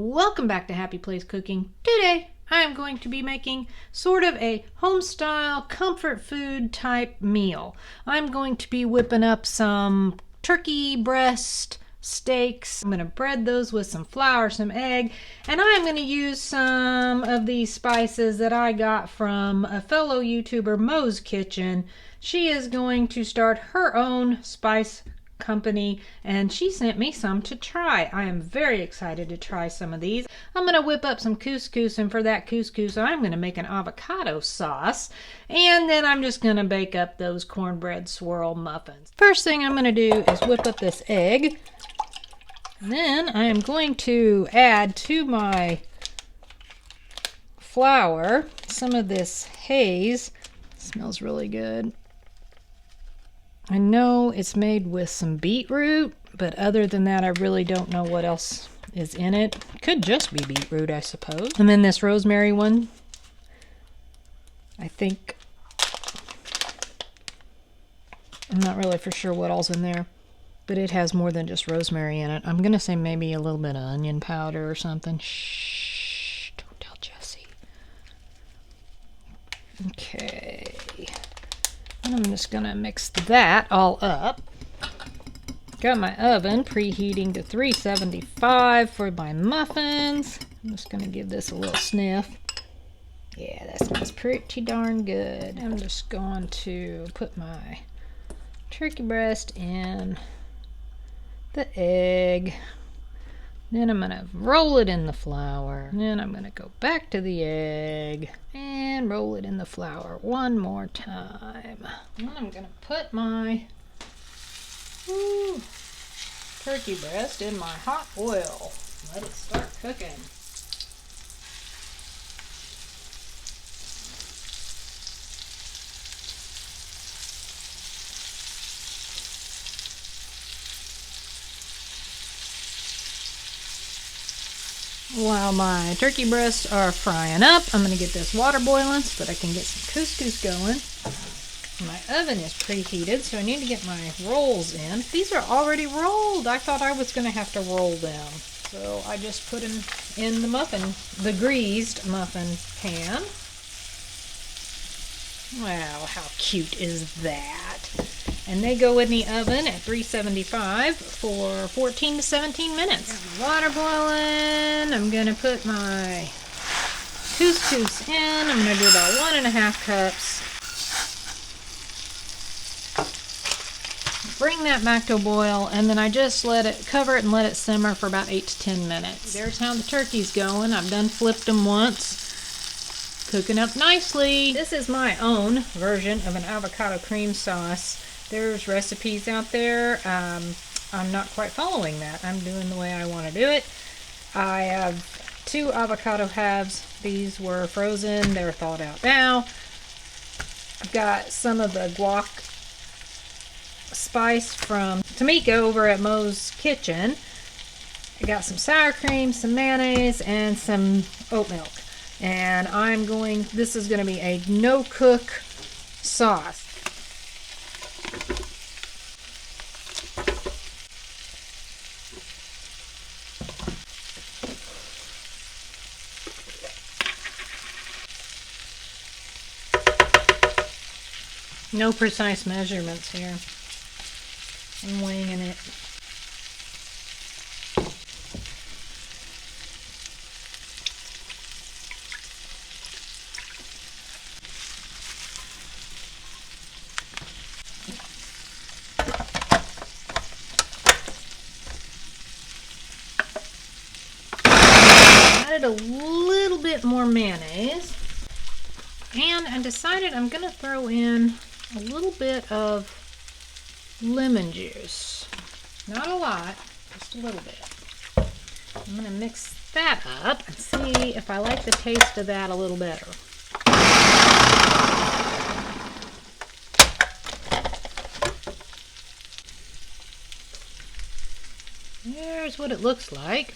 Welcome back to Happy Place Cooking. Today I am going to be making sort of a home-style comfort food type meal. I'm going to be whipping up some turkey breast steaks. I'm going to bread those with some flour, some egg, and I'm going to use some of these spices that I got from a fellow YouTuber, Mo's Kitchen. She is going to start her own spice company and she sent me some to try. I am very excited to try some of these. I'm going to whip up some couscous, and for that couscous I'm going to make an avocado sauce, and then I'm just going to bake up those cornbread swirl muffins. First thing I'm going to do is whip up this egg. Then I am going to add to my flour some of this haze. It smells really good. I know it's made with some beetroot, but other than that, I really don't know what else is in it. Could just be beetroot, I suppose. And then this rosemary one, I think, I'm not really for sure what all's in there, but it has more than just rosemary in it. I'm going to say maybe a little bit of onion powder or something. Shh, don't tell Jessie. Okay. I'm just gonna mix that all up. Got my oven preheating to 375 for my muffins. I'm just gonna give this a little sniff. Yeah, that smells pretty darn good. I'm just going to put my turkey breast in the egg. Then I'm going to roll it in the flour. Then I'm going to go back to the egg and roll it in the flour one more time. Then I'm going to put my turkey breast in my hot oil. Let it start cooking. While my turkey breasts are frying up, I'm going to get this water boiling so that I can get some couscous going. My oven is preheated, so I need to get my rolls in. These are already rolled. I thought I was going to have to roll them. So I just put them in the greased muffin pan. Wow, how cute is that? And they go in the oven at 375 for 14 to 17 minutes. Water boiling. I'm going to put my couscous in. I'm going to do about 1.5 cups. Bring that back to a boil, and then I just cover it and let it simmer for about 8 to 10 minutes. There's how the turkey's going. I've done flipped them once. Cooking up nicely. This is my own version of an avocado cream sauce. There's recipes out there. I'm not quite following that. I'm doing the way I want to do it. I have 2 avocado halves. These were frozen. They're thawed out now. I've got some of the guac spice from Tamika over at Mo's Kitchen. I got some sour cream, some mayonnaise, and some oat milk. And this is going to be a no-cook sauce. No precise measurements here. I'm winging it. Added a little bit more mayonnaise, and I decided I'm going to throw in a little bit of lemon juice. Not a lot, just a little bit. I'm going to mix that up and see if I like the taste of that a little better. Here's what it looks like.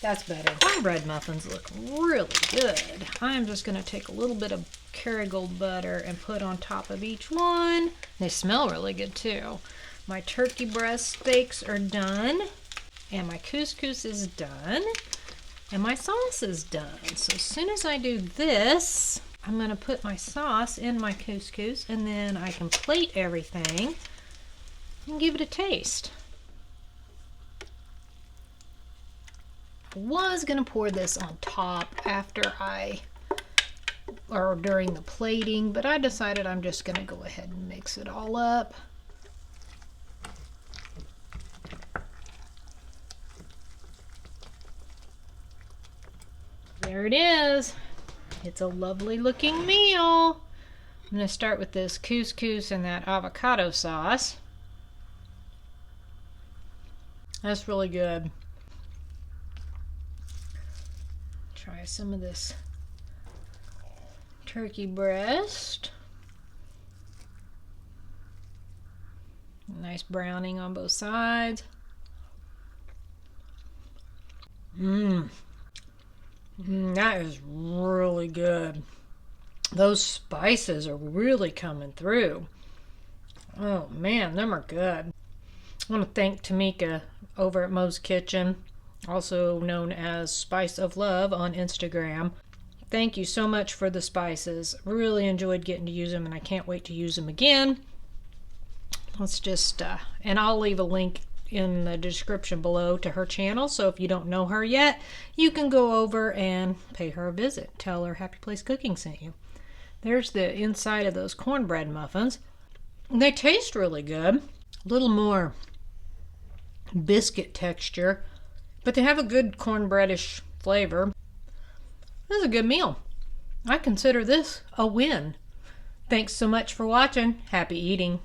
That's better. Cornbread muffins look really good. I'm just going to take a little bit of Kerrygold butter and put on top of each one. They smell really good too. My turkey breast steaks are done, and my couscous is done, and my sauce is done. So as soon as I do this, I'm going to put my sauce in my couscous, and then I can plate everything and give it a taste. I was going to pour this on top during the plating, but I decided I'm just going to go ahead and mix it all up. There it is. It's a lovely looking meal. I'm going to start with this couscous and that avocado sauce. That's really good. Try some of this turkey breast. Nice browning on both sides. That is really good. Those spices are really coming through. Oh man, them are good. I want to thank Tamika over at Mo's Kitchen, also known as Spice of Love on Instagram. Thank you so much for the spices. Really enjoyed getting to use them, and I can't wait to use them again. Let's just, and I'll leave a link in the description below to her channel, so if you don't know her yet, you can go over and pay her a visit. Tell her Happy Place Cooking sent you. There's the inside of those cornbread muffins. They taste really good. A little more biscuit texture, but they have a good cornbreadish flavor. This is a good meal. I consider this a win. Thanks so much for watching. Happy eating.